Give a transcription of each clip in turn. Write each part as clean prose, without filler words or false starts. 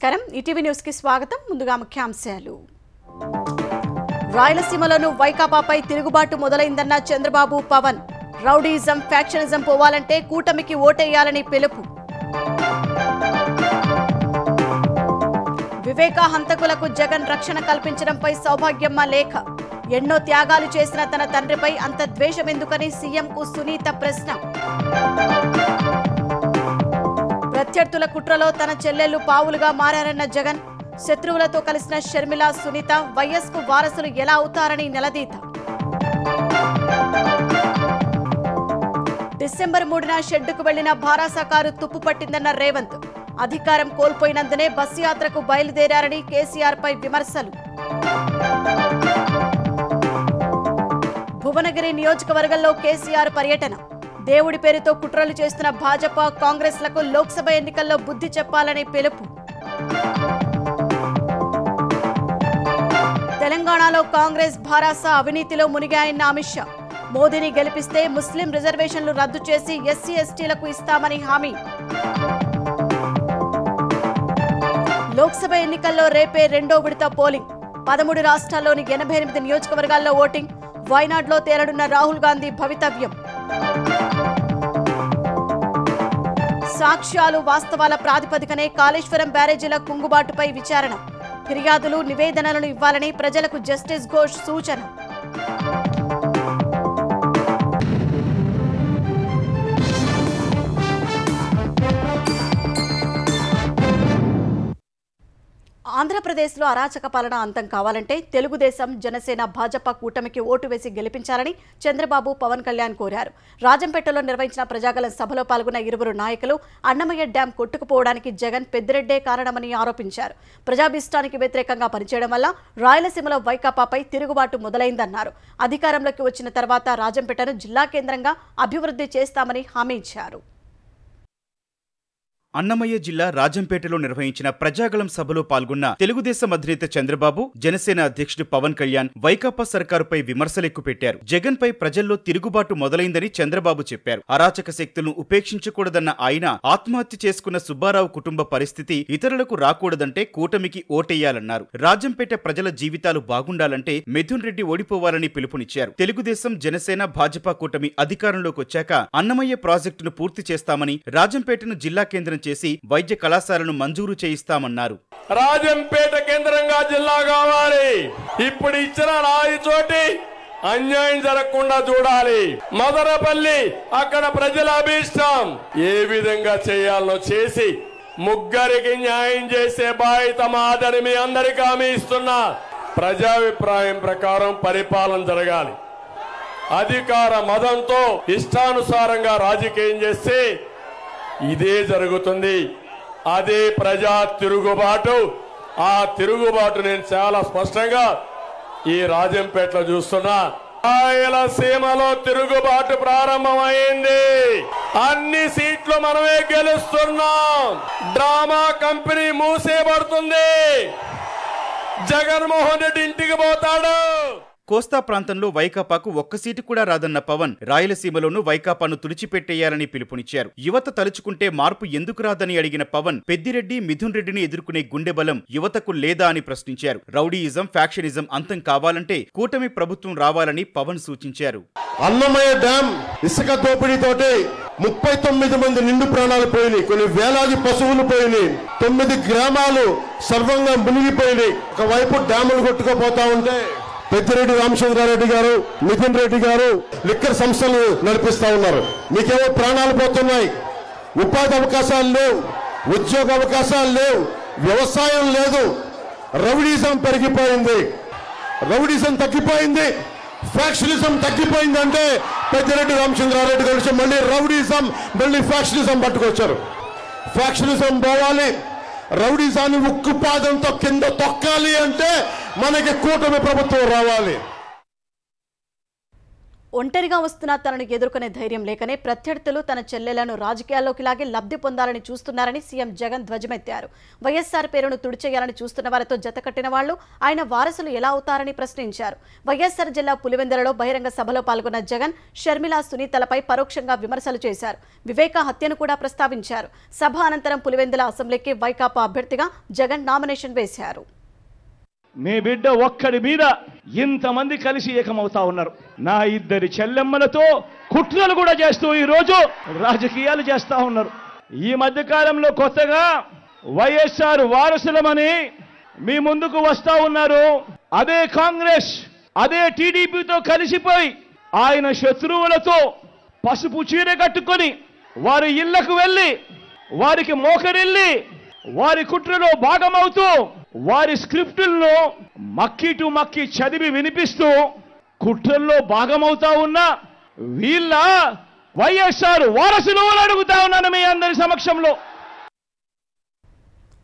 నమస్కారం ETV news కి స్వాగతం ముందుగా ముఖ్యాంశాలు రాయలసీమలోను వైకాపాపై తిరుగుబాటు మొదలైందన్న చంద్రబాబు పవన్ రౌడీయిజం ఫ్యాక్షనిజం పోవాలంటే కూటమికి ఓటేయాలని పిలుపు వివేక హంతకులకు జగన్ రక్షణ కల్పించడంపై సౌభాగ్యమ్మ లేఖ ఎన్నో త్యాగాలు చేసిన తన తండ్రిపై అంత ద్వేషం ఎందుకని సీఎంకు సునీత ప్రశ్న ప్రత్యర్థుల కుట్రలో తన చెల్లెళ్లు పావులుగా మారారన్న జగన్ శత్రువులతో కలిసిన షర్మిల సునీత వైఎస్కు వారసులు ఎలా అవుతారని నిలదీత డిసెంబర్ 3న షెడ్డుకు వెళ్లిన భారాస కారు తుప్పు పట్టిందన్న రేవంత్ అధికారం కోల్పోయినందునే బస్సు యాత్రకు బయలుదేరారని కేసీఆర్ పై విమర్శలు భువనగిరి నియోజకవర్గంలో కేసీఆర్ పర్యటన దేవుడి పేరుతో కుట్రలు చేస్తున్న భాజపా కాంగ్రెస్లకు లోక్సభ ఎన్నికల్లో బుద్ధి చెప్పాలని పిలుపు తెలంగాణలో కాంగ్రెస్ భారాస అవినీతిలో మునిగాయన్న అమిత్ షా మోదీని గెలిపిస్తే ముస్లిం రిజర్వేషన్లు రద్దు చేసి ఎస్సీ ఎస్టీలకు ఇస్తామని హామీ లోక్సభ ఎన్నికల్లో రేపే రెండో విడత పోలింగ్ 13 రాష్ట్రాల్లోని 88 నియోజకవర్గాల్లో ఓటింగ్ వైనాడ్లో తేలనున్న రాహుల్ గాంధీ భవితవ్యం సాక్ష్యాలు వాస్తవాల ప్రాతిపదికనే కాళేశ్వరం బ్యారేజీల కుంగుబాటుపై విచారణ ఫిర్యాదులు నివేదనలను ఇవ్వాలని ప్రజలకు జస్టిస్ ఘోష్ సూచన ఆంధ్రప్రదేశ్లో అరాచక పాలన అంతం కావాలంటే తెలుగుదేశం జనసేన భాజపా కూటమికి ఓటు వేసి గెలిపించాలని చంద్రబాబు పవన్ కళ్యాణ్ కోరారు రాజంపేటలో నిర్వహించిన ప్రజాగళం సభలో పాల్గొన్న ఇరువురు నాయకులు అన్నమయ్య డ్యాం కొట్టుకుపోవడానికి జగన్ పెద్దిరెడ్డే కారణమని ఆరోపించారు ప్రజాభిష్టానికి వ్యతిరేకంగా పనిచేయడం వల్ల రాయలసీమలో వైకాపాపై తిరుగుబాటు మొదలైందన్నారు అధికారంలోకి వచ్చిన తర్వాత రాజంపేటను జిల్లా కేంద్రంగా అభివృద్ధి చేస్తామని హామీ ఇచ్చారు అన్నమయ్య జిల్లా రాజంపేటలో నిర్వహించిన ప్రజాగళం సభలో పాల్గొన్న తెలుగుదేశం అధినేత చంద్రబాబు జనసేన అధ్యక్షుడు పవన్ కళ్యాణ్ వైకాపా సర్కారుపై విమర్శలెక్కుపెట్టారు జగన్ పై ప్రజల్లో తిరుగుబాటు మొదలైందని చంద్రబాబు చెప్పారు అరాచక శక్తులను ఉపేక్షించకూడదన్న ఆయన ఆత్మహత్య చేసుకున్న సుబ్బారావు కుటుంబ పరిస్థితి ఇతరులకు రాకూడదంటే కూటమికి ఓటేయాలన్నారు రాజంపేట ప్రజల జీవితాలు బాగుండాలంటే మిథున్ రెడ్డి ఓడిపోవాలని పిలుపునిచ్చారు తెలుగుదేశం జనసేన భాజపా కూటమి అధికారంలోకి వచ్చాక అన్నమయ్య ప్రాజెక్టును పూర్తి చేస్తామని రాజంపేటను జిల్లా కేంద్రం చేసి వైద్య కళాశాలను మంజూరు చేయిస్తామన్నారు రాజంపేట కేంద్రంగా జిల్లా కావాలి ఇప్పుడు ఇచ్చిన రాయి చోటి అన్యాయం జరగకుండా చూడాలి మదనపల్లి అక్కడ ప్రజల అభిష్టం ఏ విధంగా చేయాలో చేసి ముగ్గురికి న్యాయం చేసే బాధ్యత మాదని మీ అందరికీ హామీ ఇస్తున్నా ప్రజాభిప్రాయం ప్రకారం పరిపాలన జరగాలి అధికార మదంతో ఇష్టానుసారంగా రాజకీయం చేస్తే ఇదే జరుగుతుంది అదే ప్రజా తిరుగుబాటు ఆ తిరుగుబాటు నేను చాలా స్పష్టంగా ఈ రాజంపేటలో చూస్తున్నా రాయలసీమలో తిరుగుబాటు ప్రారంభమైంది అన్ని సీట్లు మనమే గెలుస్తున్నాం డ్రామా కంపెనీ మూసేయబడుతుంది జగన్మోహన్ రెడ్డి ఇంటికి పోతాడు కోస్తా ప్రాంతంలో వైకాపాకు ఒక్క సీటు కూడా రాదన్న పవన్ రాయలసీమలోనూ వైకాపాను తుడిచిపెట్టేయాలని పిలుపునిచ్చారు యువత తలుచుకుంటే మార్పు ఎందుకు రాదని అడిగిన పవన్ పెద్దిరెడ్డి మిథున్ రెడ్డిని ఎదుర్కొనే గుండె బలం యువతకు లేదా అని ప్రశ్నించారు రౌడీయిజం ఫ్యాక్షనిజం అంతం కావాలంటే కూటమి ప్రభుత్వం రావాలని పవన్ సూచించారు అన్నమయ్య డ్యాం ఇసుక దోపిడీతోటి 39 మంది నిండు ప్రాణాలు పోయినాయి కొన్ని వేలాది పశువులు పోయినాయి 9 గ్రామాలు సర్వంగా మునిగిపోయినాయి ఒకవైపు డ్యాములు కొట్టుకుపోతా ఉంటే పెద్దిరెడ్డి రామచంద్రారెడ్డి గారు మిథున్ రెడ్డి గారు లిక్కర్ సంస్థలు నడిపిస్తా ఉన్నారు మీకేమో ప్రాణాలు పోతున్నాయి ఉపాధి అవకాశాలు లేవు ఉద్యోగ అవకాశాలు లేవు వ్యవసాయం లేదు రౌడీజం పెరిగిపోయింది రౌడీజం తగ్గిపోయింది ఫ్యాక్షనిజం తగ్గిపోయింది అంటే పెద్దిరెడ్డి రామచంద్రారెడ్డి కలిసి మళ్ళీ రౌడీజం మళ్ళీ ఫ్యాక్షనిజం పట్టుకొచ్చారు ఫ్యాక్షనిజం పోవాలి రౌడీజాన్ని ఉక్కుపాదంతో కింద తొక్కాలి అంటే మనకి కూటమి ప్రభుత్వం రావాలి ఒంటరిగా వస్తున్న తనను ఎదుర్కొనే ధైర్యం లేకనే ప్రత్యర్థులు తన చెల్లెలను రాజకీయాల్లోకి లాగి లబ్ధి పొందాలని చూస్తున్నారని సీఎం జగన్ ధ్వజమెత్తారు. వైఎస్ఆర్ పేరును తుడిచేయాలని చూస్తున్న వారితో జతకట్టిన వాళ్లు ఆయన వారసులు ఎలా అవుతారని ప్రశ్నించారు. వైఎస్ఆర్ జిల్లా పులివెందులలో బహిరంగ సభలో పాల్గొన్న జగన్ షర్మిల, సునీతలపై పరోక్షంగా విమర్శలు చేశారు. వివేక హత్యను కూడా ప్రస్తావించారు. సభ అనంతరం పులివెందుల అసెంబ్లీకి వైకాపా అభ్యర్థిగా జగన్ నామినేషన్ వేశారు. మీ బిడ్డ ఒక్కడి మీద ఇంతమంది కలిసి ఏకమవుతా ఉన్నారు. నా ఇద్దరి చెల్లెమ్మలతో కుట్రలు కూడా చేస్తూ ఈరోజు రాజకీయాలు చేస్తా ఉన్నారు. ఈ మధ్య కాలంలో కొత్తగా వైఎస్ఆర్ వారసులమని మీ ముందుకు వస్తా ఉన్నారు. అదే కాంగ్రెస్, అదే టీడీపీతో కలిసిపోయి ఆయన శత్రువులతో పసుపు చీర కట్టుకొని వారి ఇళ్లకు వెళ్ళి వారికి మోకరిల్లి వారి కుట్రలో భాగమవుతూ వారి స్క్రిప్టులను మక్కి టు మక్కి చదివి వినిపిస్తూ కుట్రల్లో భాగమవుతా ఉన్న వీళ్ళ వైఎస్ఆర్ వారసులు అడుగుతా ఉన్నాను మీ అందరి సమక్షంలో.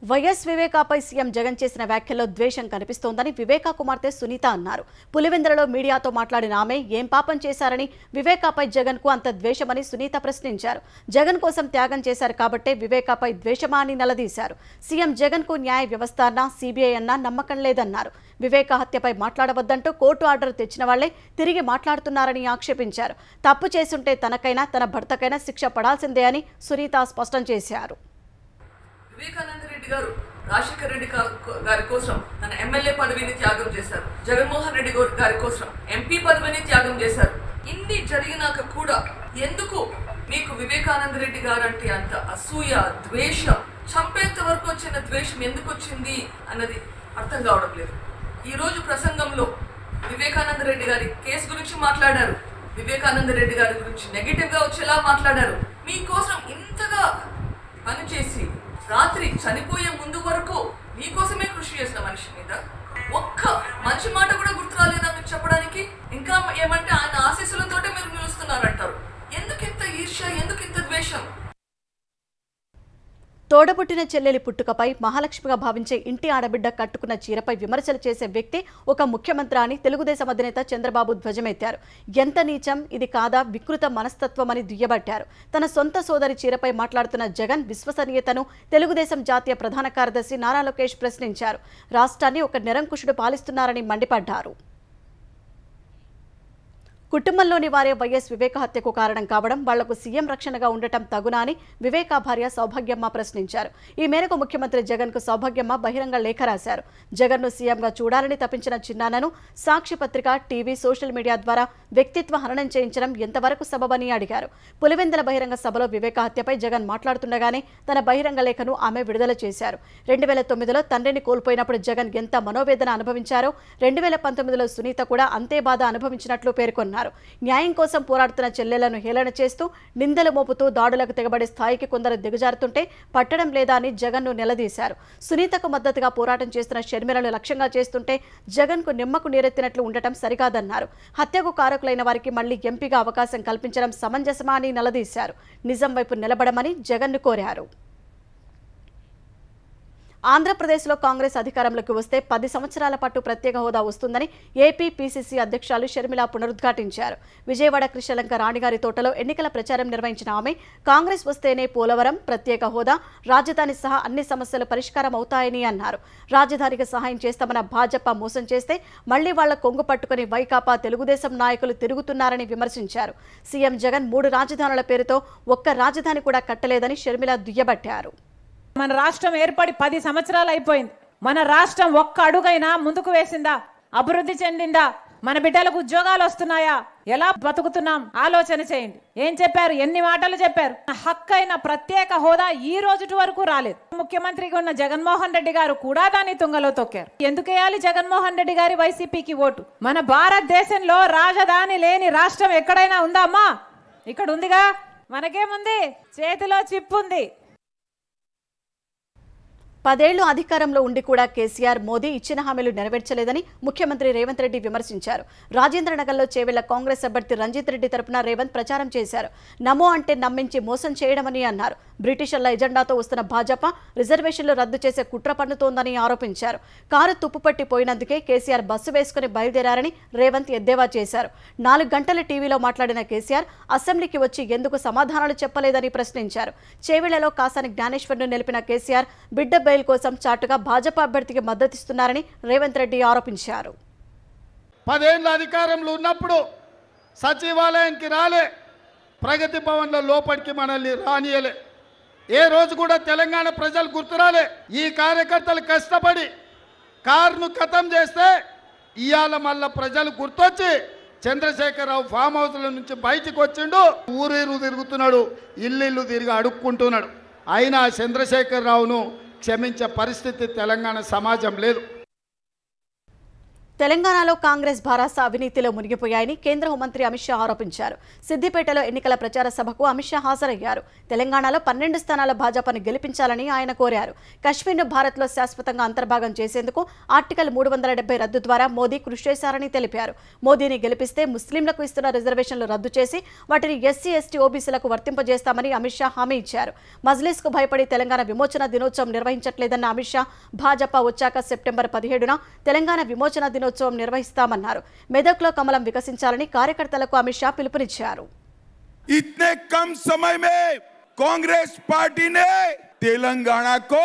వైఎస్ వివేకాపై సీఎం జగన్ చేసిన వ్యాఖ్యల్లో ద్వేషం కనిపిస్తోందని వివేకా కుమార్తె సునీత అన్నారు. పులివెందులలో మీడియాతో మాట్లాడిన ఆమె ఏం పాపం చేశారని, వివేకాపై జగన్ కు అంత ద్వేషమని సునీత ప్రశ్నించారు. జగన్ కోసం త్యాగం చేశారు కాబట్టే వివేకాపై ద్వేషమా అని నిలదీశారు. సీఎం జగన్ కు న్యాయ వ్యవస్థ అన్నా, సీబీఐ అన్నా నమ్మకం లేదన్నారు. వివేకా హత్యపై మాట్లాడవద్దంటూ కోర్టు ఆర్డర్ తెచ్చిన వాళ్లే తిరిగి మాట్లాడుతున్నారని ఆక్షేపించారు. తప్పు చేసుంటే తనకైనా తన భర్తకైనా శిక్ష పడాల్సిందే అని సునీత స్పష్టం చేశారు. వివేకానంద రెడ్డి గారు రాజశేఖర రెడ్డి గారి కోసం తన ఎమ్మెల్యే పదవిని త్యాగం చేశారు. జగన్మోహన్ రెడ్డి గారి కోసం ఎంపీ పదవిని త్యాగం చేశారు. ఇన్ని జరిగినాక కూడా ఎందుకు మీకు వివేకానంద రెడ్డి గారు అంటే అంత అసూయ, ద్వేషం, చంపేంత వరకు వచ్చిన ద్వేషం ఎందుకు వచ్చింది అన్నది అర్థం కావడం లేదు. ఈ రోజు ప్రసంగంలో వివేకానంద రెడ్డి గారి కేసు గురించి మాట్లాడారు. వివేకానంద రెడ్డి గారి గురించి నెగిటివ్ గా వచ్చేలా మాట్లాడారు. మీకోసం ఇంతగా పనిచేసి రాత్రి చనిపోయే ముందు వరకు మీకోసమే కృషి చేసిన మనిషి మీద ఒక్క మంచి మాట కూడా గుర్తు రాలేదా మీకు చెప్పడానికి? ఇంకా ఏమంటే ఆయన ఆశీస్సులతోటే మీరు నిలుస్తున్నారంటారు. ఎందుకింత ఈర్ష్య, ఎందుకింత ద్వేషం? తోడబుట్టిన చెల్లెలి పుట్టుకపై మహాలక్ష్మిగా భావించే ఇంటి ఆడబిడ్డ కట్టుకున్న చీరపై విమర్శలు చేసే వ్యక్తి ఒక ముఖ్యమంత్రి అని తెలుగుదేశం అధినేత చంద్రబాబు ధ్వజమెత్తారు. ఎంత నీచం, ఇది కాదా వికృత మనస్తత్వం అని దుయ్యబట్టారు. తన సొంత సోదరి చీరపై మాట్లాడుతున్న జగన్ విశ్వసనీయతను తెలుగుదేశం జాతీయ ప్రధాన కార్యదర్శి నారా లోకేష్ ప్రశ్నించారు. రాష్ట్రాన్ని ఒక నిరంకుశుడు పాలిస్తున్నారని మండిపడ్డారు. కుటుంబంలోని వారే వైఎస్ వివేక హత్యకు కారణం కావడం, వాళ్లకు సీఎం రక్షణగా ఉండటం తగునా అని వివేకా భార్య సౌభాగ్యమ్మ ప్రశ్నించారు. ఈ మేరకు ముఖ్యమంత్రి జగన్ కు సౌభాగ్యమ్మ బహిరంగ లేఖ రాశారు. జగన్ ను సీఎంగా చూడాలని తప్పించిన చిన్నాన్నను సాక్షి పత్రిక, టీవీ, సోషల్ మీడియా ద్వారా వ్యక్తిత్వ హననం చేయించడం ఎంతవరకు సబబని అడిగారు. పులివెందుల బహిరంగ సభలో వివేక హత్యపై జగన్ మాట్లాడుతుండగానే తన బహిరంగ లేఖను ఆమె విడుదల చేశారు. 2009లో తండ్రిని కోల్పోయినప్పుడు జగన్ ఎంత మనోవేదన అనుభవించారో 2019లో సునీత కూడా అంతే బాధ అనుభవించినట్లు పేర్కొన్నారు. న్యాయం కోసం పోరాడుతున్న చెల్లెలను హేళన చేస్తూ నిందలు మోపుతూ దాడులకు తెగబడే స్థాయికి కొందరు దిగజారుతుంటే పట్టడం లేదా అని జగన్ ను నిలదీశారు. సునీతకు మద్దతుగా పోరాటం చేస్తున్న షర్మిలను లక్ష్యంగా చేస్తుంటే జగన్ కు నిమ్మకు నీరెత్తినట్లు ఉండటం సరికాదన్నారు. హత్యకు కారకులైన వారికి మళ్లీ ఎంపీగా అవకాశం కల్పించడం సమంజసమా అని నిలదీశారు. నిజం వైపు నిలబడమని జగన్ ను కోరారు. ఆంధ్రప్రదేశ్లో కాంగ్రెస్ అధికారంలోకి వస్తే 10 సంవత్సరాల పాటు ప్రత్యేక హోదా వస్తుందని ఏపీ పీసీసీ అధ్యక్షులు షర్మిల పునరుద్ఘాటించారు. విజయవాడ కృష్ణలంక రాణిగారి తోటలో ఎన్నికల ప్రచారం నిర్వహించిన ఆమె కాంగ్రెస్ వస్తేనే పోలవరం, ప్రత్యేక హోదా, రాజధాని సహా అన్ని సమస్యలు పరిష్కారం అవుతాయని అన్నారు. రాజధానికి సహాయం చేస్తామన్న భాజపా మోసం చేస్తే మళ్లీ వాళ్ల కొంగు పట్టుకుని వైకాపా, తెలుగుదేశం నాయకులు తిరుగుతున్నారని విమర్శించారు. సీఎం జగన్ 3 రాజధానుల పేరుతో ఒక్క రాజధాని కూడా కట్టలేదని షర్మిల దుయ్యబట్టారు. మన రాష్ట్రం ఏర్పడి 10 సంవత్సరాలు అయిపోయింది. మన రాష్ట్రం ఒక్క అడుగైనా ముందుకు వేసిందా? అభివృద్ధి చెందిందా? మన బిడ్డలకు ఉద్యోగాలు వస్తున్నాయా? ఎలా బతుకుతున్నాం ఆలోచన చేయండి. ఏం చెప్పారు? ఎన్ని మాటలు చెప్పారు? హక్కైన ప్రత్యేక హోదా ఈ రోజు వరకు రాలేదు. ముఖ్యమంత్రిగా ఉన్న జగన్మోహన్ రెడ్డి గారు కూడా దాన్ని తుంగలో తొక్కారు. ఎందుకు వేయాలి జగన్మోహన్ రెడ్డి గారి వైసీపీకి ఓటు? మన భారతదేశంలో రాజధాని లేని రాష్ట్రం ఎక్కడైనా ఉందా అమ్మా? ఇక్కడ ఉందిగా. మనకేముంది? చేతిలో చిప్పు ఉంది. 10 ఏళ్లు అధికారంలో ఉండి కూడా కేసీఆర్ మోదీ ఇచ్చిన హామీలు నెరవేర్చలేదని ముఖ్యమంత్రి రేవంత్ రెడ్డి విమర్శించారు. రాజేంద్రనగర్లో చేవెళ్ల కాంగ్రెస్ అభ్యర్థి రంజిత్ రెడ్డి తరపున రేవంత్ ప్రచారం చేశారు. నమో అంటే నమ్మించి మోసం చేయడమని అన్నారు. బ్రిటిషర్ల ఎజెండాతో వస్తున్న భాజపా రిజర్వేషన్లు రద్దు చేసే కుట్ర పన్నుతోందని ఆరోపించారు. కారు తుప్పుపట్టి పోయినందుకే కేసీఆర్ బస్సు వేసుకుని బయలుదేరారని రేవంత్ ఎద్దేవా చేశారు. 4 గంటల టీవీలో మాట్లాడిన కేసీఆర్ అసెంబ్లీకి వచ్చి ఎందుకు సమాధానాలు చెప్పలేదని ప్రశ్నించారు. చేవెళ్లలో కాసాని జ్ఞానేశ్వర్ను నిలిపిన కేసీఆర్ బిడ్డ బెయిల్ కోసం చాటుగా భాజపా అభ్యర్థికి మద్దతిస్తున్నారని రేవంత్ రెడ్డి ఆరోపించారు. 10 ఏళ్ల అధికారంలో ఉన్నప్పుడు సచివాలయానికి రాలే, ప్రగతి భవన్లో లోపలికి మనల్ని రానియలే, ఏ రోజు కూడా తెలంగాణ ప్రజలు గుర్తురాలే. ఈ కార్యకర్తలు కష్టపడి కారును ఖతం చేస్తే ఇవాళ మళ్ళా ప్రజలు గుర్తొచ్చి చంద్రశేఖరరావు ఫామ్ హౌస్ల నుంచి బయటికి వచ్చిండు, ఊరు తిరుగుతున్నాడు, ఇల్లు తిరిగి అడుక్కుంటున్నాడు. అయినా చంద్రశేఖరరావును క్షమించే పరిస్థితి తెలంగాణ సమాజం లేదు. తెలంగాణలో కాంగ్రెస్ భారాస అవినీతిలో మునిగిపోయాయని కేంద్ర హోంమంత్రి అమిత్ షా ఆరోపించారు. సిద్దిపేటలో ఎన్నికల ప్రచార సభకు అమిత్ షా హాజరయ్యారు. తెలంగాణలో 12 స్థానాల భాజపాను గెలిపించాలని ఆయన కోరారు. కశ్మీర్ను భారత్లో శాశ్వతంగా అంతర్భాగం చేసేందుకు ఆర్టికల్ 370 రద్దు ద్వారా మోదీ కృషి చేశారని తెలిపారు. మోదీని గెలిపిస్తే ముస్లింలకు ఇస్తున్న రిజర్వేషన్లు రద్దు చేసి వాటిని ఎస్సీ ఎస్టీ ఓబీసీలకు వర్తింపజేస్తామని అమిత్ షా హామీ ఇచ్చారు. మజ్లిస్కు భయపడి తెలంగాణ విమోచన దినోత్సవం నిర్వహించట్లేదన్న అమిత్ షా భాజపా వచ్చాక సెప్టెంబర్ 17న తెలంగాణ విమోచన దినోత్సవం నిర్వహిస్తామన్నారు. మెదక్లో కమలం వికసించాలని కార్యకర్తలకు అమిత్ షా పిలుపునిచ్చారు. इतने कम समय में कांग्रेस पार्टी ने तेलंगाना को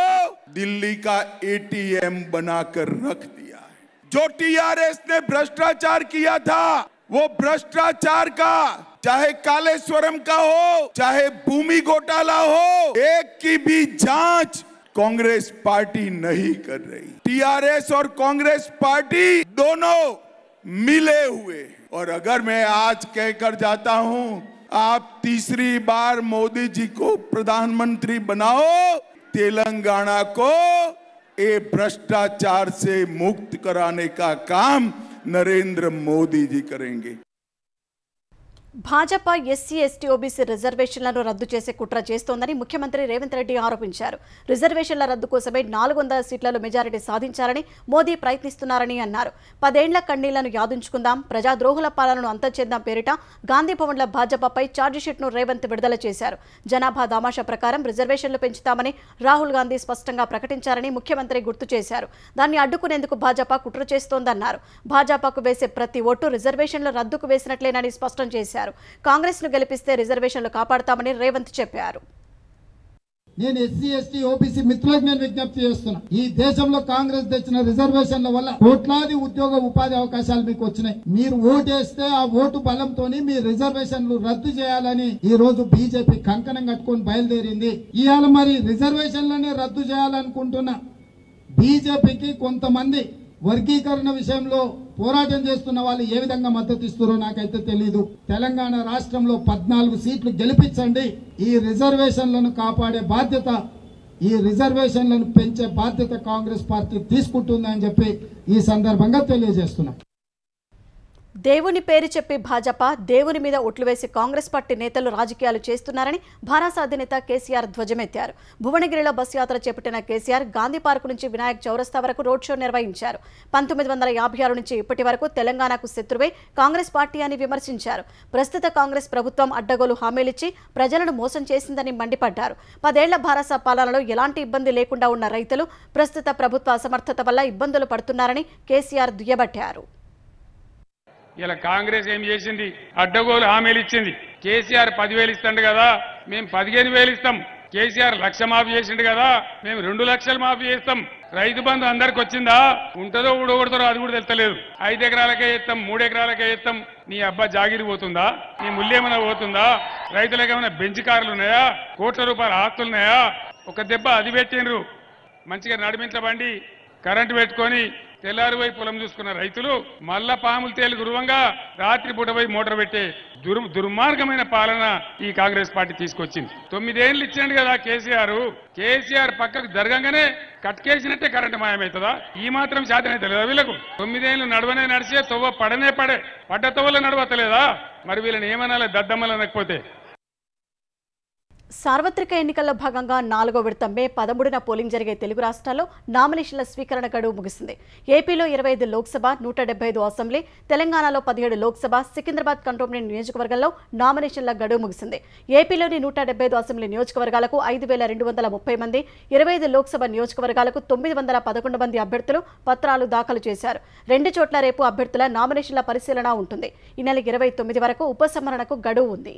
दिल्ली का एटीएम बनाकर रख दिया है. जो टीआरएस ने भ्रष्टाचार किया था, वो भ्रष्टाचार का चाहे कालेश्वरम का हो चाहे भूमि घोटाला हो, एक की भी जांच कांग्रेस पार्टी नहीं कर रही. टीआरएस और कांग्रेस पार्टी दोनों मिले हुए. और अगर मैं आज कहकर जाता हूं आप तीसरी बार मोदी जी को प्रधानमंत्री बनाओ, तेलंगाना को ये भ्रष्टाचार से मुक्त कराने का काम नरेंद्र मोदी जी करेंगे. భాజపా ఎస్సీ ఎస్టీ ఓబీసీ రిజర్వేషన్లను రద్దు చేసే కుట్ర చేస్తోందని ముఖ్యమంత్రి రేవంత్ రెడ్డి ఆరోపించారు. రిజర్వేషన్ల రద్దు కోసమే 400 సీట్లలో మెజారిటీ సాధించాలని మోదీ ప్రయత్నిస్తున్నారని అన్నారు. 10 ఏళ్ల కన్నీళ్లను యాదుంచుకుందాం, ప్రజాద్రోహుల పాలనను అంతం చేద్దాం పేరిట గాంధీ భవన్ల భాజపాపై ఛార్జిషీట్ను రేవంత్ విడుదల చేశారు. జనాభా దామాషా ప్రకారం రిజర్వేషన్లు పెంచుతామని రాహుల్ గాంధీ స్పష్టంగా ప్రకటించారని ముఖ్యమంత్రి గుర్తు చేశారు. దాన్ని అడ్డుకునేందుకు భాజపా కుట్ర చేస్తోందన్నారు. భాజపాకు వేసే ప్రతి ఓటు రిజర్వేషన్ల రద్దుకు వేసినట్లేనని స్పష్టం చేశారు. కాంగ్రెస్ ను గెలిపిస్తే రిజర్వేషన్లు కాపాడతామని రేవంత్ చెప్పారు. నేను ఎస్సీ ఎస్టీ ఓబీసీ మిత్రులకు నేను విజ్ఞప్తి చేస్తున్నా, ఈ దేశంలో కాంగ్రెస్ తెచ్చిన రిజర్వేషన్ల వల్ల కోట్లాది ఉద్యోగ ఉపాధి అవకాశాలు మీకు వచ్చినాయి. మీరు ఓటేస్తే ఆ ఓటు బలంతో మీ రిజర్వేషన్లు రద్దు చేయాలని ఈ రోజు బీజేపీ కంకణం కట్టుకొని బయలుదేరింది. ఇవాళ మరి రిజర్వేషన్లని రద్దు చేయాలనుకుంటున్న బీజేపీకి కొంతమంది వర్గీకరణ విషయంలో పోరాటం చేస్తున్న వాళ్ళు ఏ విధంగా మద్దతు ఇస్తారో నాకైతే తెలీదు. తెలంగాణ రాష్ట్రంలో 14 సీట్లు గెలిపించండి. ఈ రిజర్వేషన్లను కాపాడే బాధ్యత, ఈ రిజర్వేషన్లను పెంచే బాధ్యత కాంగ్రెస్ పార్టీ తీసుకుంటుందని చెప్పి ఈ సందర్భంగా తెలియజేస్తున్నా. దేవుని పేరు చెప్పి భాజపా దేవుని మీద ఒట్లు వేసి కాంగ్రెస్ పార్టీ నేతలు రాజకీయాలు చేస్తున్నారని భారాస అధినేత కేసీఆర్ ధ్వజమెత్తారు. భువనగిరిలో బస్సు యాత్ర చేపట్టిన కేసీఆర్ గాంధీ పార్కు నుంచి వినాయక్ చౌరస్తా వరకు రోడ్ షో నిర్వహించారు. 1956 నుంచి ఇప్పటి వరకు తెలంగాణకు శత్రువే కాంగ్రెస్ పార్టీ అని విమర్శించారు. ప్రస్తుత కాంగ్రెస్ ప్రభుత్వం అడ్డగోలు హామీలిచ్చి ప్రజలను మోసం చేసిందని మండిపడ్డారు. 10 ఏళ్ల భారాస పాలనలో ఎలాంటి ఇబ్బంది లేకుండా ఉన్న రైతులు ప్రస్తుత ప్రభుత్వ అసమర్థత వల్ల ఇబ్బందులు పడుతున్నారని కేసీఆర్ దుయ్యబట్టారు. ఇలా కాంగ్రెస్ ఏం చేసింది? అడ్డగోలు హామీలు ఇచ్చింది. కేసీఆర్ 10,000 ఇస్తాడు కదా, మేము 15,000 ఇస్తాం. కేసీఆర్ 1,00,000 మాఫీ చేసిండు కదా, మేము 2 లక్షలు మాఫీ చేస్తాం. రైతు బంధు అందరికి వచ్చిందా? ఉంటుందో ఊడగొడతారో అది కూడా తెలుస్తలేదు. 5 ఎకరాలకే ఇస్తాం, 3 ఎకరాలకే ఇస్తాం. నీ అబ్బా జాగిరి పోతుందా? నీ ముల్లేమైనా పోతుందా? రైతులకు ఏమైనా బెంచ్ కార్లు ఉన్నాయా? కోట్ల రూపాయల ఆస్తులున్నాయా? ఒక దెబ్బ అది పెట్టినరు. మంచిగా నడిమించబండి కరెంటు పెట్టుకొని తెల్లారిపోయి పొలం చూసుకున్న రైతులు మళ్ళా పాములు తేలి గురువంగా రాత్రి పూటపోయి మోటార్ పెట్టే దుర్మార్గమైన పాలన ఈ కాంగ్రెస్ పార్టీ తీసుకొచ్చింది. 9 ఏళ్ళు ఇచ్చాడు కదా కేసీఆర్ పక్కకు జరగంగానే కట్కేసినట్టే కరెంటు మాయమవుతుందా? ఈ మాత్రం శాతనైతే లేదా వీళ్ళకు? 9 ఏళ్ళు నడవనే నడిచే తొవ్వ పడ్డ తొవ్వలో నడవతలేదా? మరి వీళ్ళని ఏమనాలి దద్దమ్మలు అనకపోతే? సార్వత్రిక ఎన్నికల్లో భాగంగా 4వ విడత మే 13న పోలింగ్ జరిగే తెలుగు రాష్ట్రాల్లో నామినేషన్ల స్వీకరణ గడువు ముగిసింది. ఏపీలో 25 లోక్సభ, 175 అసెంబ్లీ, తెలంగాణలో 17 లోక్సభ, సికింద్రాబాద్ కంటోన్మెంట్ నియోజకవర్గంలో నామినేషన్ల గడువు ముగిసింది. ఏపీలోని 175 అసెంబ్లీ నియోజకవర్గాలకు 5230 మంది, 25 లోక్సభ నియోజకవర్గాలకు 911 మంది అభ్యర్థులు పత్రాలు దాఖలు చేశారు. 2 చోట్ల రేపు అభ్యర్థుల నామినేషన్ల పరిశీలన ఉంటుంది. ఈ నెల 29 వరకు ఉపసంహరణకు గడువు ఉంది.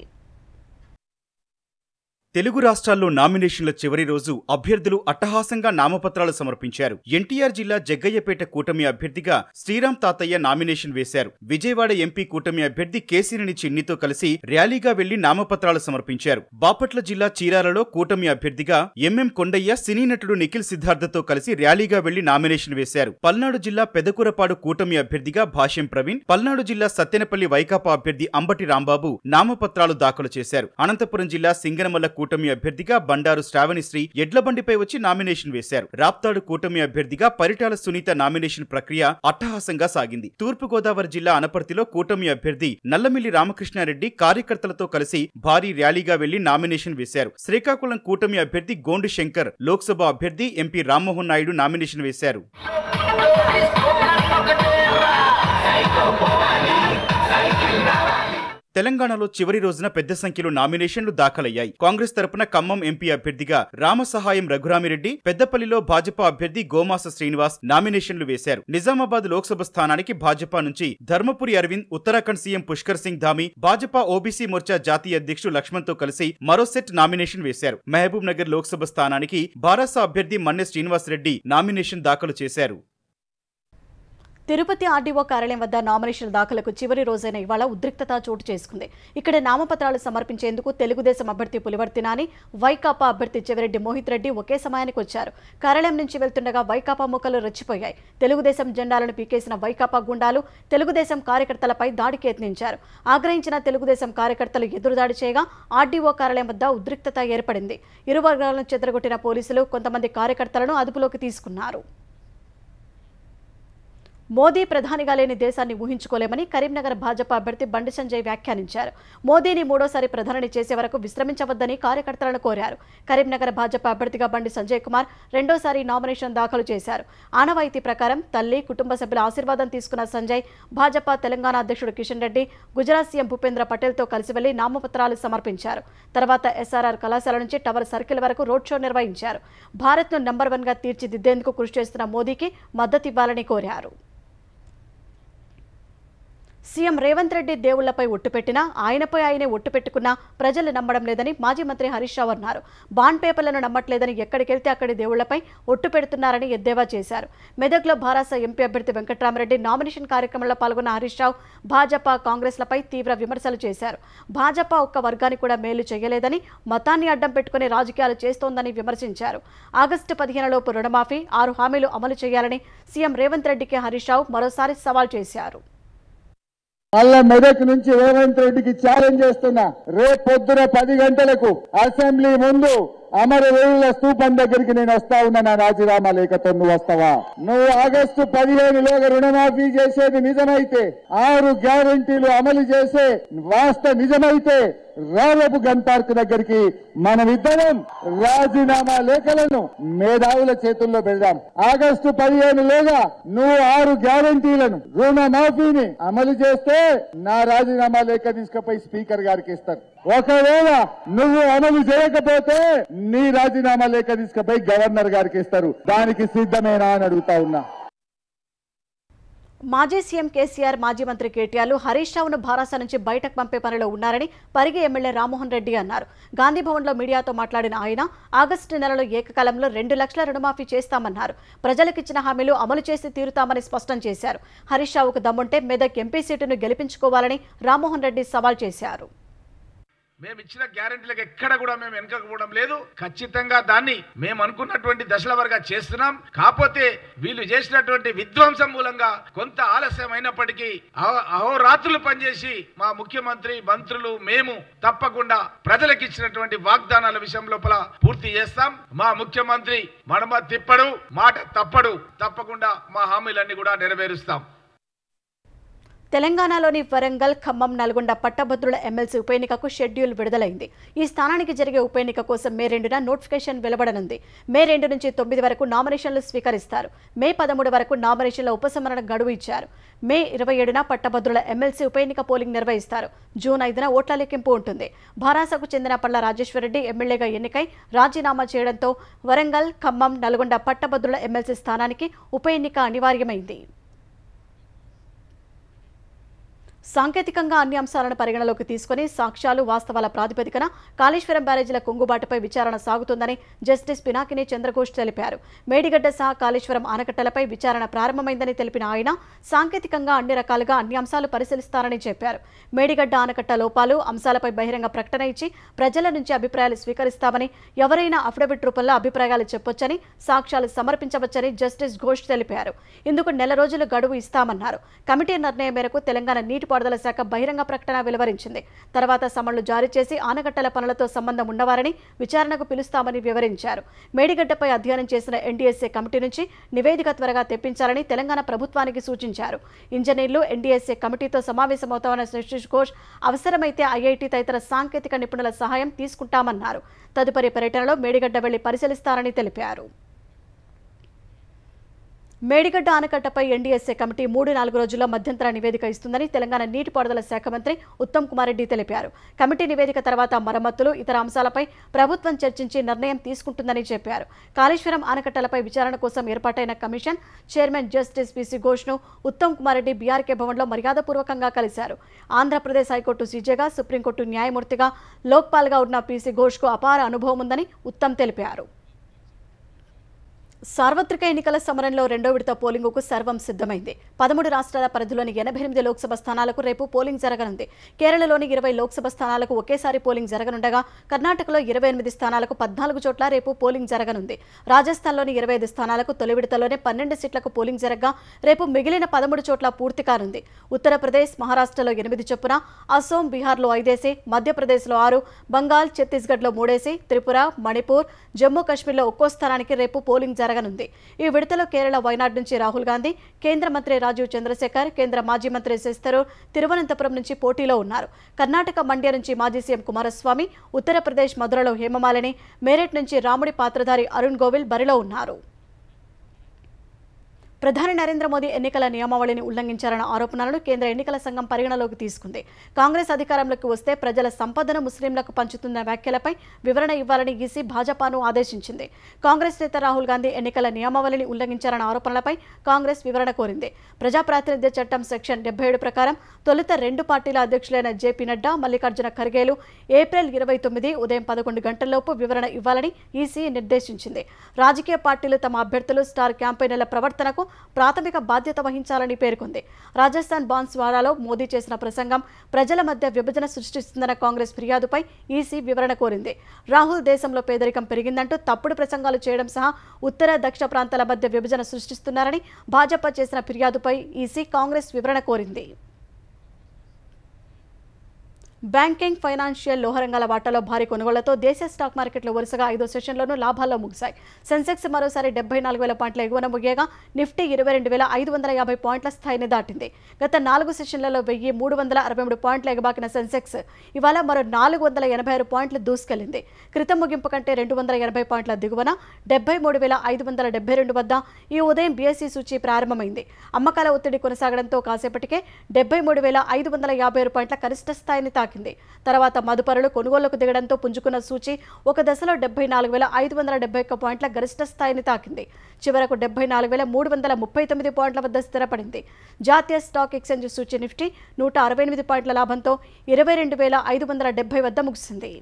తెలుగు రాష్ట్రాల్లో నామినేషన్ల చివరి రోజు అభ్యర్థులు అట్టహాసంగా నామపత్రాలు సమర్పించారు. ఎన్టీఆర్ జిల్లా జగ్గయ్యపేట కూటమి అభ్యర్థిగా శ్రీరామ్ తాతయ్య నామినేషన్ వేశారు. విజయవాడ ఎంపీ కూటమి అభ్యర్థి కేసినేని చిన్నితో కలిసి ర్యాలీగా వెళ్లి నామపత్రాలు సమర్పించారు. బాపట్ల జిల్లా చీరాలలో కూటమి అభ్యర్థిగా ఎంఎం కొండయ్య సినీ నటుడు నిఖిల్ సిద్ధార్థతో కలిసి ర్యాలీగా వెళ్లి నామినేషన్ వేశారు. పల్నాడు జిల్లా పెదకూరపాడు కూటమి అభ్యర్థిగా భాష్యం ప్రవీణ్, పల్నాడు జిల్లా సత్తెనపల్లి వైకాపా అభ్యర్థి అంబటి రాంబాబు నామపత్రాలు దాఖలు చేశారు. అనంతపురం జిల్లా సింగనమల్ల కూటమి అభ్యర్థిగా బండారు శ్రావణిశ్రీ ఎడ్లబండిపై వచ్చి నామినేషన్ వేశారు. రాప్తాడు కూటమి అభ్యర్థిగా పరిటాల సునీత నామినేషన్ ప్రక్రియ అట్టహాసంగా సాగింది. తూర్పుగోదావరి జిల్లా అనపర్తిలో కూటమి అభ్యర్థి నల్లమిల్లి రామకృష్ణారెడ్డి కార్యకర్తలతో కలిసి భారీ ర్యాలీగా వెళ్లి నామినేషన్ వేశారు. శ్రీకాకుళం కూటమి అభ్యర్థి గోండు శంకర్, లోక్సభ అభ్యర్థి ఎంపీ రామ్మోహన్ నాయుడు నామినేషన్ వేశారు. తెలంగాణలో చివరి రోజున పెద్ద సంఖ్యలో నామినేషన్లు దాఖలయ్యాయి. కాంగ్రెస్ తరపున ఖమ్మం ఎంపీ అభ్యర్థిగా రామసహాయం రఘురామిరెడ్డి, పెద్దపల్లిలో భాజపా అభ్యర్థి గోమాస శ్రీనివాస్ నామినేషన్లు వేశారు. నిజామాబాద్ లోక్సభ స్థానానికి భాజపా నుంచి ధర్మపురి అరవింద్, ఉత్తరాఖండ్ సీఎం పుష్కర్ సింగ్ ధామి, భాజపా ఓబీసీ మోర్చా జాతీయ అధ్యక్షుడు లక్ష్మణ్తో కలిసి మరో సెట్ నామినేషన్ వేశారు. మహబూబ్ నగర్ లోక్సభ స్థానానికి బారాసా అభ్యర్థి మన్నె శ్రీనివాసరెడ్డి నామినేషన్ దాఖలు చేశారు. తిరుపతి ఆర్డీఓ కార్యాలయం వద్ద నామినేషన్ దాఖలకు చివరి రోజైన ఇవాళ ఉద్రిక్తత చోటు చేసుకుంది. ఇక్కడ నామపత్రాలు సమర్పించేందుకు తెలుగుదేశం అభ్యర్థి పులివర్తి నాని, వైకాపా అభ్యర్థి చెవిరెడ్డి మోహిత్ రెడ్డి ఒకే సమయానికి వచ్చారు. కార్యాలయం నుంచి వెళ్తుండగా వైకాపా ముఖాలు రెచ్చిపోయాయి. తెలుగుదేశం జెండాలను పీకేసిన వైకాపా గుండాలు తెలుగుదేశం కార్యకర్తలపై దాడికి యత్నించారు. ఆగ్రహించిన తెలుగుదేశం కార్యకర్తలు ఎదురుదాడి చేయగా ఆర్డీఓ కార్యాలయం వద్ద ఉద్రిక్తత ఏర్పడింది. ఇరు వర్గాలను చెదరగొట్టిన పోలీసులు కొంతమంది కార్యకర్తలను అదుపులోకి తీసుకున్నారు. మోదీ ప్రధానిగా లేని దేశాన్ని ఊహించుకోలేమని కరీంనగర్ భాజపా అభ్యర్థి బండి సంజయ్ వ్యాఖ్యానించారు. మోదీని మూడోసారి ప్రధాని చేసే వరకు విశ్రమించవద్దని కార్యకర్తలను కోరారు. కరీంనగర్ భాజపా అభ్యర్థిగా బండి సంజయ్ కుమార్ రెండోసారి నామినేషన్ దాఖలు చేశారు. ఆనవాయితీ ప్రకారం తల్లి, కుటుంబ సభ్యుల ఆశీర్వాదం తీసుకున్న సంజయ్ భాజపా తెలంగాణ అధ్యక్షుడు కిషన్ రెడ్డి, గుజరాత్ సీఎం భూపేంద్ర పటేల్తో కలిసి వెళ్లి నామపత్రాలు సమర్పించారు. తర్వాత ఎస్ఆర్ఆర్ కళాశాల నుంచి టవర్ సర్కిల్ వరకు రోడ్ షో నిర్వహించారు. భారత్ను నంబర్ 1గా తీర్చిదిద్దేందుకు కృషి చేస్తున్న మోదీకి మద్దతివ్వాలని కోరారు. సీఎం రేవంత్ రెడ్డి దేవుళ్లపై ఒట్టుపెట్టినా ఆయనపై ఆయనే ఒట్టు పెట్టుకున్నా ప్రజలు నమ్మడం లేదని మాజీ మంత్రి హరీష్ రావు అన్నారు. బాండ్ పేపర్లను నమ్మట్లేదని ఎక్కడికెళ్తే అక్కడి దేవుళ్లపై ఒట్టు పెడుతున్నారని ఎద్దేవా చేశారు. మెదక్లో భారాస ఎంపీ అభ్యర్థి వెంకట్రామరెడ్డి నామినేషన్ కార్యక్రమంలో పాల్గొన్న హరీష్ రావు భాజపా, కాంగ్రెస్లపై తీవ్ర విమర్శలు చేశారు. భాజపా ఒక్క వర్గానికి కూడా మేలు చేయలేదని, మతాన్ని అడ్డం పెట్టుకుని రాజకీయాలు చేస్తోందని విమర్శించారు. ఆగస్టు 15లోపు రుణమాఫీ, 6 హామీలు అమలు చేయాలని సీఎం రేవంత్ రెడ్డికి హరీష్ రావు మరోసారి సవాల్ చేశారు. మళ్ళా మెదక్ నుంచి రేవంత్ రెడ్డికి ఛాలెంజ్ చేస్తున్నా, రేపు పొద్దున 10 గంటలకు అసెంబ్లీ ముందు అమరవీరుల స్తూపం దగ్గరికి నేను వస్తా ఉన్నా. నా రాజీనామా లేఖతో నువ్వు వస్తావా? నువ్వు ఆగస్టు 15లోగా రుణమాఫీ చేసేది నిజమైతే, 6 గ్యారంటీలు అమలు చేసే వాస్తవ నిజమైతే రేపు గన్ పార్క్ దగ్గరికి మనమిద్దరం రాజీనామా లేఖలను మేధావుల చేతుల్లో పెడదాం. ఆగస్టు 15లోగా నువ్వు 6 గ్యారంటీలను, రుణమాఫీని అమలు చేస్తే నా రాజీనామా లేఖ తీసుకుపోయి స్పీకర్ గారికి ఇస్తారు. ఒకవేళ నువ్వు అమలు చేయకపోతే నీ రాజీనామా లేఖ తీసుకుపోయి గవర్నర్ గారికి ఇస్తారు. దానికి సిద్ధమేనా అని అడుగుతా ఉన్నా. మాజీ సీఎం కేసీఆర్, మాజీ మంత్రి కేటీఆర్లు హరీష్ రావును భారాస నుంచి బయటకు పంపే పనిలో ఉన్నారని పరిగి ఎమ్మెల్యే రామ్మోహన్ రెడ్డి అన్నారు. గాంధీభవన్లో మీడియాతో మాట్లాడిన ఆయన ఆగస్టు నెలలో ఏకకాలంలో 2 లక్షల రుణమాఫీ చేస్తామన్నారు. ప్రజలకిచ్చిన హామీలు అమలు చేసి తీరుతామని స్పష్టం చేశారు. హరీష్ రావుకు దమ్ముంటే మెదక్ ఎంపీ సీటును గెలిపించుకోవాలని రామ్మోహన్ రెడ్డి సవాల్ చేశారు. మేము ఇచ్చిన గ్యారెంటీలకు ఎక్కడ కూడా మేము వెనకపోవడం లేదు. ఖచ్చితంగా దాన్ని మేము అనుకున్నటువంటి దశల వరకు చేస్తున్నాం. కాకపోతే వీళ్ళు చేసినటువంటి విధ్వంసం మూలంగా కొంత ఆలస్యం అయినప్పటికీ అహోరాత్రులు పనిచేసి మా ముఖ్యమంత్రి, మంత్రులు, మేము తప్పకుండా ప్రజలకు ఇచ్చినటువంటి వాగ్దానాల విషయం లోపల పూర్తి చేస్తాం. మా ముఖ్యమంత్రి మడమ తిప్పడు, మాట తప్పడు. తప్పకుండా మా హామీలన్నీ కూడా నెరవేరుస్తాం. తెలంగాణలోని వరంగల్, ఖమ్మం, నల్గొండ పట్టభద్రుల ఎమ్మెల్సీ ఉప ఎన్నికకు షెడ్యూల్ విడుదలైంది. ఈ స్థానానికి జరిగే ఉప ఎన్నిక కోసం మే 2న నోటిఫికేషన్ వెలువడనుంది. మే 2 నుంచి 9 వరకు నామినేషన్లు స్వీకరిస్తారు. మే 13 వరకు నామినేషన్ల ఉపసంహరణ గడువు ఇచ్చారు. మే 27న పట్టభద్రుల ఎమ్మెల్సీ ఉప ఎన్నిక పోలింగ్ నిర్వహిస్తారు. జూన్ 5న ఓట్ల లెక్కింపు ఉంటుంది. భారాసకు చెందిన పళ్ళ రాజేశ్వరరెడ్డి ఎమ్మెల్యేగా ఎన్నికై రాజీనామా చేయడంతో వరంగల్, ఖమ్మం, నల్గొండ పట్టభద్రుల ఎమ్మెల్సీ స్థానానికి ఉప ఎన్నిక అనివార్యమైంది. సాంకేతికంగా అన్ని అంశాలను పరిగణలోకి తీసుకుని సాక్ష్యాలు, వాస్తవాల ప్రాతిపదికన కాళేశ్వరం బ్యారేజీల కుంగుబాటుపై విచారణ సాగుతుందని జస్టిస్ పినాకిని చంద్రఘోష్ తెలిపారు. మేడిగడ్డ సహా కాళేశ్వరం ఆనకట్టలపై విచారణ ప్రారంభమైందని తెలిపిన ఆయన సాంకేతికంగా అన్ని రకాలుగా అన్ని అంశాలు పరిశీలిస్తారని చెప్పారు. మేడిగడ్డ ఆనకట్ట లోపాలు, అంశాలపై బహిరంగ ప్రకటన ఇచ్చి ప్రజల నుంచి అభిప్రాయాలు స్వీకరిస్తామని, ఎవరైనా అఫిడవిట్ రూపంలో అభిప్రాయాలు చెప్పొచ్చని, సాక్ష్యాలు సమర్పించవచ్చని జస్టిస్ ఘోష్ తెలిపారు. ఇందుకు నెల రోజులు గడువు ఇస్తామన్నారు. కమిటీ నిర్ణయం మేరకు తెలంగాణ నీటిపారుదల శాఖ బహిరంగ ప్రకటన వెలువరించింది. తర్వాత సమన్లు జారీ చేసి ఆనకట్టల పనులతో సంబంధం ఉన్నవారిని విచారణకు పిలుస్తామని వివరించారు. మేడిగడ్డపై అధ్యయనం చేసిన ఎన్డీఎస్ఏ కమిటీ నుంచి నివేదిక త్వరగా తెప్పించాలని తెలంగాణ ప్రభుత్వానికి సూచించారు. ఇంజనీర్లు ఎన్డీఎస్ఏ కమిటీతో సమావేశమవుతామన్న జస్టిస్ ఘోష్ అవసరమైతే ఐఐటీ తదితర సాంకేతిక నిపుణుల సహాయం తీసుకుంటామన్నారు. తదుపరి పర్యటనలో మేడిగడ్డ వెళ్లి పరిశీలిస్తారని తెలిపారు. మేడిగడ్డ ఆనకట్టపై ఎన్డీఎస్ఏ కమిటీ 3-4 రోజుల్లో మధ్యంతర నివేదిక ఇస్తుందని తెలంగాణ నీటిపారుదల శాఖ మంత్రి ఉత్తమ్ కుమార్ రెడ్డి తెలిపారు. కమిటీ నివేదిక తర్వాత మరమ్మతులు, ఇతర అంశాలపై ప్రభుత్వం చర్చించి నిర్ణయం తీసుకుంటుందని చెప్పారు. కాళేశ్వరం ఆనకట్టలపై విచారణ కోసం ఏర్పాటైన కమిషన్ చైర్మన్ జస్టిస్ పీసీ ఘోష్ను ఉత్తమ్ కుమార్ రెడ్డి బీఆర్కే భవన్లో మర్యాదపూర్వకంగా కలిశారు. ఆంధ్రప్రదేశ్ హైకోర్టు సీజేగా, సుప్రీంకోర్టు న్యాయమూర్తిగా, లోక్పాల్గా ఉన్న పీసీ ఘోష్కు అపార అనుభవం ఉందని ఉత్తమ్ తెలిపారు. సార్వత్రిక ఎన్నికల సమరంలో 2వ విడత పోలింగుకు సర్వం సిద్ధమైంది. 13 రాష్ట్రాల పరిధిలోని 88 లోక్సభ స్థానాలకు రేపు పోలింగ్ జరగనుంది. కేరళలోని 20 లోక్సభ స్థానాలకు ఒకేసారి పోలింగ్ జరగనుండగా కర్ణాటకలో 28 స్థానాలకు 14 చోట్ల రేపు పోలింగ్ జరగనుంది. రాజస్థాన్లోని 25 స్థానాలకు తొలి విడతలోనే 12 సీట్లకు పోలింగ్ జరగగా రేపు మిగిలిన 13 చోట్ల పూర్తి కానుంది. ఉత్తరప్రదేశ్, మహారాష్ట్రలో 8 చొప్పున, అసోం, బీహార్లో 5, మధ్యప్రదేశ్లో 6, బంగాల్, ఛత్తీస్గఢ్లో 3, త్రిపుర, మణిపూర్, జమ్మూ కాశ్మీర్లో ఒక్కో స్థానానికి రేపు పోలింగ్ జరగనుంది. ఈ విడతలో కేరళ వైనాడ్ నుంచి రాహుల్ గాంధీ, కేంద్ర మంత్రి రాజీవ్ చంద్రశేఖర్, కేంద్ర మాజీ మంత్రి శశి థరూర్ తిరువనంతపురం నుంచి పోటీలో ఉన్నారు. కర్ణాటక మండ్య నుంచి మాజీ సీఎం కుమారస్వామి, ఉత్తరప్రదేశ్ మధురలో హేమమాలిని, మేరట్ నుంచి రాముడి పాత్రధారి అరుణ్ గోవిల్ బరిలో ఉన్నారు. ప్రధాని నరేంద్ర మోదీ ఎన్నికల నియమావళిని ఉల్లంఘించారన్న ఆరోపణలను కేంద్ర ఎన్నికల సంఘం పరిగణలోకి తీసుకుంది. కాంగ్రెస్ అధికారంలోకి వస్తే ప్రజల సంపదను ముస్లింలకు పంచుతున్న వ్యాఖ్యలపై వివరణ ఇవ్వాలని ఈసీ భాజపాను ఆదేశించింది. కాంగ్రెస్ నేత రాహుల్ గాంధీ ఎన్నికల నియమావళిని ఉల్లంఘించారన్న ఆరోపణలపై కాంగ్రెస్ వివరణ కోరింది. ప్రజాప్రాతినిధ్య చట్టం సెక్షన్ 77 ప్రకారం తొలుత 2 పార్టీల అధ్యక్షులైన జేపీ నడ్డా, మల్లికార్జున ఖర్గేలు ఏప్రిల్ 29 ఉదయం 11 గంటలలోపు వివరణ ఇవ్వాలని ఈసీ నిర్దేశించింది. రాజకీయ పార్టీలు తమ అభ్యర్థులు, స్టార్ క్యాంపెయినర్ల ప్రవర్తనకు ప్రాథమిక బాధ్యత వహించాలని పేర్కొంది. రాజస్థాన్ బాన్స్వారాలో మోదీ చేసిన ప్రసంగం ప్రజల మధ్య విభజన సృష్టిస్తుందన్న కాంగ్రెస్ ఫిర్యాదుపై ఈసీ వివరణ కోరింది. రాహుల్ దేశంలో పేదరికం పెరిగిందంటూ తప్పుడు ప్రసంగాలు చేయడం సహా ఉత్తర, దక్షిణ ప్రాంతాల మధ్య విభజన సృష్టిస్తున్నారని భాజపా చేసిన ఫిర్యాదుపై ఈసీ కాంగ్రెస్ వివరణ కోరింది. బ్యాంకింగ్, ఫైనాన్షియల్, లోహరంగాల వాటాలో భారీ కొనుగోళ్లతో దేశ స్టాక్ మార్కెట్లు వరుసగా 5వ సెషన్లోనూ లాభాల్లో ముగిశాయి. సెన్సెక్స్ మరోసారి 74,000 పాయింట్ల ఎగువన ముగియగా నిఫ్టీ 22,550 పాయింట్ల స్థాయిని దాటింది. గత 4 సెషన్లలో 1,363 పాయింట్ల ఎగబాకిన సెన్సెక్స్ ఇవాళ మరో 486 పాయింట్లు దూసుకెళ్లింది. క్రితం ముగింపు కంటే 280 పాయింట్ల దిగువన 73,572 వద్ద ఈ ఉదయం బీఎస్ఈ సూచీ ప్రారంభమైంది. అమ్మకాల ఒత్తిడి కొనసాగడంతో కాసేపటికే 73,556 పాయింట్ల కనిష్ట స్థాయిని తాకింది. తర్వాత మదుపరులు కొనుగోలుకు దిగడంతో పుంజుకున్న సూచీ ఒక దశలో 74,571 పాయింట్ల గరిష్ట స్థాయిని తాకింది. చివరకు 74,339 పాయింట్ల వద్ద స్థిరపడింది. జాతీయ స్టాక్ ఎక్స్చేంజ్ సూచీ నిఫ్టీ 168 పాయింట్ల లాభంతో 22,570 వద్ద ముగిసింది.